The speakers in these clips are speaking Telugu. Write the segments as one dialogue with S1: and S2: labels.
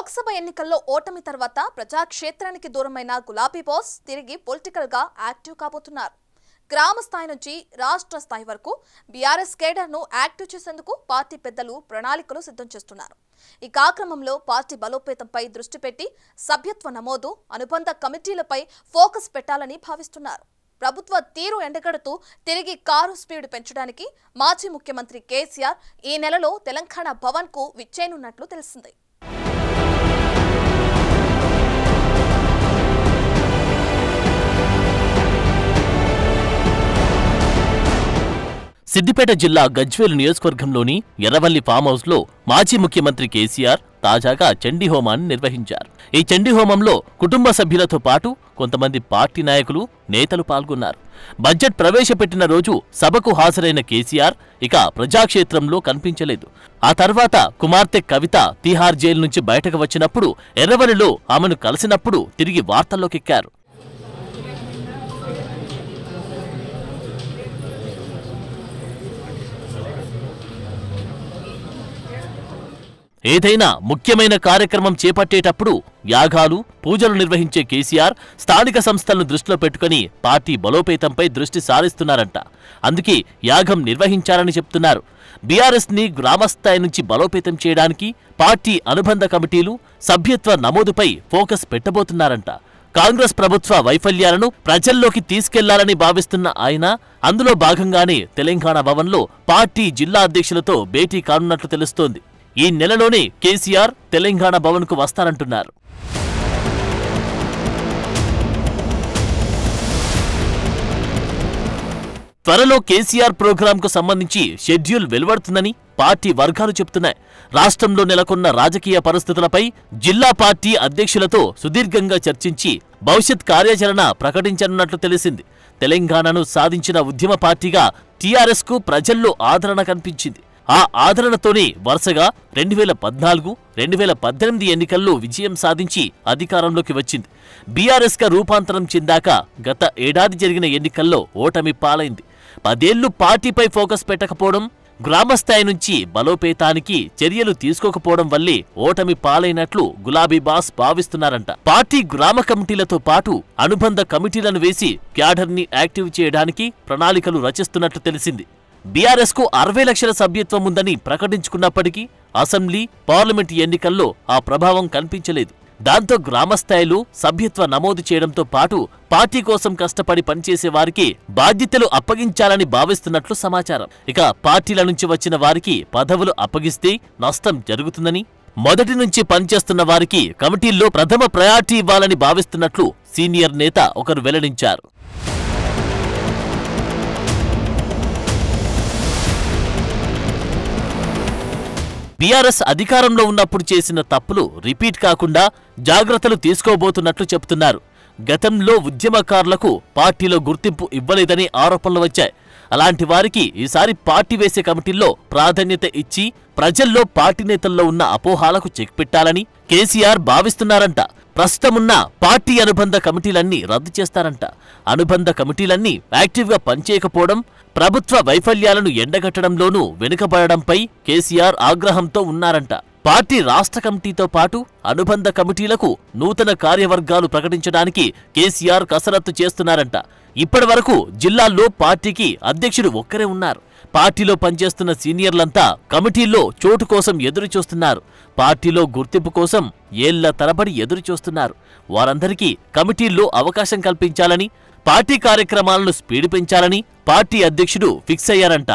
S1: లోక్సభ ఎన్నికల్లో ఓటమి తర్వాత ప్రజాక్షేత్రానికి దూరమైన గులాబీ బాస్ తిరిగి పొలిటికల్ గా యాక్టివ్ కాబోతున్నారు. గ్రామ స్థాయి నుంచి రాష్ట్ర స్థాయి వరకు బీఆర్ఎస్ కేడర్ను యాక్టివ్ చేసేందుకు పార్టీ పెద్దలు ప్రణాళికలు సిద్ధం చేస్తున్నారు. ఈ కార్యక్రమంలో పార్టీ బలోపేతంపై దృష్టి పెట్టి సభ్యత్వ నమోదు, అనుబంధ కమిటీలపై ఫోకస్ పెట్టాలని భావిస్తున్నారు. ప్రభుత్వ తీరు ఎండగడుతూ తిరిగి కారు స్పీడ్ పెంచడానికి మాజీ ముఖ్యమంత్రి కేసీఆర్ ఈ నెలలో తెలంగాణ భవన్ కు విచ్చేయనున్నట్లు తెలిసింది.
S2: సిద్దిపేట జిల్లా గజ్వేల్ నియోజకవర్గంలోని ఎర్రవల్లి ఫామ్ హౌస్ లో మాజీ ముఖ్యమంత్రి కేసీఆర్ తాజాగా చండీ హోమాన్ని నిర్వహించారు. ఈ చండీ హోమంలో కుటుంబ సభ్యులతో పాటు కొంతమంది పార్టీ నాయకులు, నేతలు పాల్గొన్నారు. బడ్జెట్ ప్రవేశపెట్టిన రోజు సభకు హాజరైన కేసీఆర్ ఇక ప్రజాక్షేత్రంలో కనిపించలేదు. ఆ తర్వాత కుమార్తె కవిత తీహార్ జైలు నుంచి బయటకు వచ్చినప్పుడు, ఎర్రవల్లిలో ఆమెను కలిసినప్పుడు తిరిగి వార్తల్లోకెక్కారు. ఏదైనా ముఖ్యమైన కార్యక్రమం చేపట్టేటప్పుడు యాగాలు, పూజలు నిర్వహించే కేసీఆర్ స్థానిక సంస్థలను దృష్టిలో పెట్టుకుని పార్టీ బలోపేతంపై దృష్టి సారిస్తున్నారంట. అందుకే యాగం నిర్వహించాలని చెప్తున్నారు. బీఆర్ఎస్ ని గ్రామస్థాయి నుంచి బలోపేతం చేయడానికి పార్టీ అనుబంధ కమిటీలు, సభ్యత్వ నమోదుపై ఫోకస్ పెట్టబోతున్నారంట. కాంగ్రెస్ ప్రభుత్వ వైఫల్యాలను ప్రజల్లోకి తీసుకెళ్లాలని భావిస్తున్న ఆయన అందులో భాగంగానే తెలంగాణ భవన్లో పార్టీ జిల్లా అధ్యక్షులతో భేటీ కానున్నట్లు తెలుస్తోంది. ఈ నెలలోనే కేసీఆర్ తెలంగాణ భవన్ కు వస్తారంటున్నారు. త్వరలో కేసీఆర్ ప్రోగ్రాంకు సంబంధించి షెడ్యూల్ వెలువడుతుందని పార్టీ వర్గాలు చెబుతున్నాయి. రాష్ట్రంలో నెలకొన్న రాజకీయ పరిస్థితులపై జిల్లా పార్టీ అధ్యక్షులతో సుదీర్ఘంగా చర్చించి భవిష్యత్ కార్యాచరణ ప్రకటించనున్నట్లు తెలిసింది. తెలంగాణను సాధించిన ఉద్యమ పార్టీగా టీఆర్ఎస్ కు ప్రజల్లో ఆదరణ కనిపించింది. ఆ ఆదరణతోనే వరుసగా 2014, 2018 ఎన్నికల్లో విజయం సాధించి అధికారంలోకి వచ్చింది. బీఆర్ఎస్ గా రూపాంతరం చెందాక గత ఏడాది జరిగిన ఎన్నికల్లో ఓటమి పాలైంది. 10 ఏళ్లు పార్టీపై ఫోకస్ పెట్టకపోవడం, గ్రామస్థాయి నుంచి బలోపేతానికి చర్యలు తీసుకోకపోవడం వల్లే ఓటమి పాలైనట్లు గులాబీ బాస్ భావిస్తున్నారంట. పార్టీ గ్రామ కమిటీలతో పాటు అనుబంధ కమిటీలను వేసి క్యాడర్ని యాక్టివ్ చేయడానికి ప్రణాళికలు రచిస్తున్నట్లు తెలిసింది. బీఆర్ఎస్ కు 60 లక్షల సభ్యత్వం ఉందని ప్రకటించుకున్నప్పటికీ అసెంబ్లీ, పార్లమెంటు ఎన్నికల్లో ఆ ప్రభావం కనిపించలేదు. దాంతో గ్రామస్థాయిలో సభ్యత్వ నమోదు చేయడంతో పాటు పార్టీ కోసం కష్టపడి పనిచేసే వారికి బాధ్యతలు అప్పగించాలని భావిస్తున్నట్లు సమాచారం. ఇక పార్టీల నుంచి వచ్చిన వారికి పదవులు అప్పగిస్తే నష్టం జరుగుతుందని, మొదటి నుంచి పనిచేస్తున్న వారికి కమిటీల్లో ప్రథమ ప్రయారిటీ ఇవ్వాలని భావిస్తున్నట్లు సీనియర్ నేత ఒకరు వెల్లడించారు. బీఆర్ఎస్ అధికారంలో ఉన్నప్పుడు చేసిన తప్పులు రిపీట్ కాకుండా జాగ్రత్తలు తీసుకోబోతున్నట్లు చెబుతున్నారు. గతంలో ఉద్యమకారులకు పార్టీలో గుర్తింపు ఇవ్వలేదని ఆరోపణలు వచ్చాయి. అలాంటి వారికి ఈసారి పార్టీ వేసే కమిటీల్లో ప్రాధాన్యత ఇచ్చి ప్రజల్లో పార్టీ నేతల్లో ఉన్న అపోహాలకు చెక్ పెట్టాలని కేసీఆర్ భావిస్తున్నారంట. ప్రస్తుతమున్న పార్టీ అనుబంధ కమిటీలన్నీ రద్దు చేస్తారంట. అనుబంధ కమిటీలన్నీ యాక్టివ్గా పనిచేయకపోవడం, ప్రభుత్వ వైఫల్యాలను ఎండగట్టడంలోనూ వెనుకబడడంపై కేసీఆర్ ఆగ్రహంతో ఉన్నారంట. పార్టీ రాష్ట్ర కమిటీతో పాటు అనుబంధ కమిటీలకు నూతన కార్యవర్గాలు ప్రకటించడానికి కేసీఆర్ కసరత్తు చేస్తున్నారంట. ఇప్పటి వరకు జిల్లాల్లో పార్టీకి అధ్యక్షుడు ఒక్కరే ఉన్నారు. పార్టీలో పనిచేస్తున్న సీనియర్లంతా కమిటీల్లో చోటు కోసం ఎదురు చూస్తున్నారు. పార్టీలో గుర్తింపు కోసం ఏళ్ల తరబడి ఎదురు చూస్తున్నారు. వారందరికీ కమిటీల్లో అవకాశం కల్పించాలని, పార్టీ కార్యక్రమాలను స్పీడ్ పెంచాలని పార్టీ అధ్యక్షుడు ఫిక్స్ అయ్యారంట.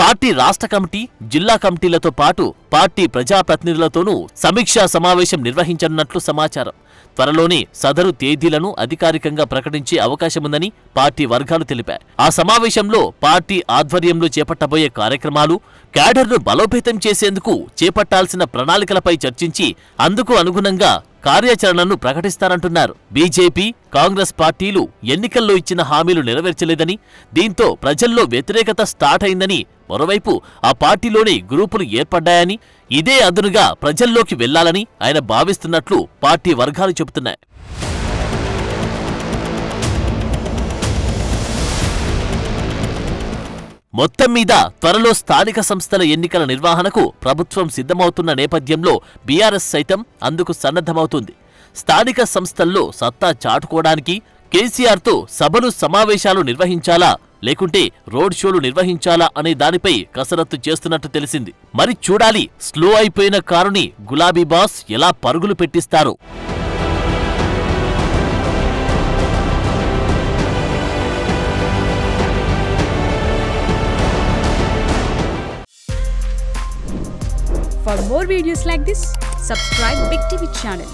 S2: పార్టీ రాష్ట్ర కమిటీ, జిల్లా కమిటీలతో పాటు పార్టీ ప్రజాప్రతినిధులతోనూ సమీక్షా సమావేశం నిర్వహించనున్నట్లు సమాచారం. త్వరలోనే సదరు తేదీలను అధికారికంగా ప్రకటించే అవకాశముందని పార్టీ వర్గాలు తెలిపాయి. ఆ సమావేశంలో పార్టీ ఆధ్వర్యంలో చేపట్టబోయే కార్యక్రమాలు, క్యాడర్ను బలోపేతం చేసేందుకు చేపట్టాల్సిన ప్రణాళికలపై చర్చించి అందుకు అనుగుణంగా కార్యాచరణను ప్రకటిస్తారంటున్నారు. బీజేపీ, కాంగ్రెస్ పార్టీలు ఎన్నికల్లో ఇచ్చిన హామీలు నెరవేర్చలేదని, దీంతో ప్రజల్లో వ్యతిరేకత స్టార్ట్ అయిందని, మరోవైపు ఆ పార్టీలోనే గ్రూపులు ఏర్పడ్డాయని, ఇదే అదునుగా ప్రజల్లోకి వెళ్లాలని ఆయన భావిస్తున్నట్లు పార్టీ వర్గాలు చెబుతున్నాయి. మొత్తం మీద త్వరలో స్థానిక సంస్థల ఎన్నికల నిర్వహణకు ప్రభుత్వం సిద్ధమవుతున్న నేపథ్యంలో బీఆర్ఎస్ సైతం అందుకు సన్నద్ధమవుతుంది. స్థానిక సంస్థల్లో సత్తా చాటుకోవడానికి కేసీఆర్తో సభలు సమావేశాలు నిర్వహించాలా లేకుంటే రోడ్ షోలు నిర్వహించాలా అనే దానిపై కసరత్తు చేస్తున్నట్టు తెలిసింది. మరి చూడాలి స్లో అయిపోయిన కారుని గులాబీ బాస్ ఎలా పరుగులు పెట్టిస్తారో.
S3: For more videos like this, subscribe Big TV channel.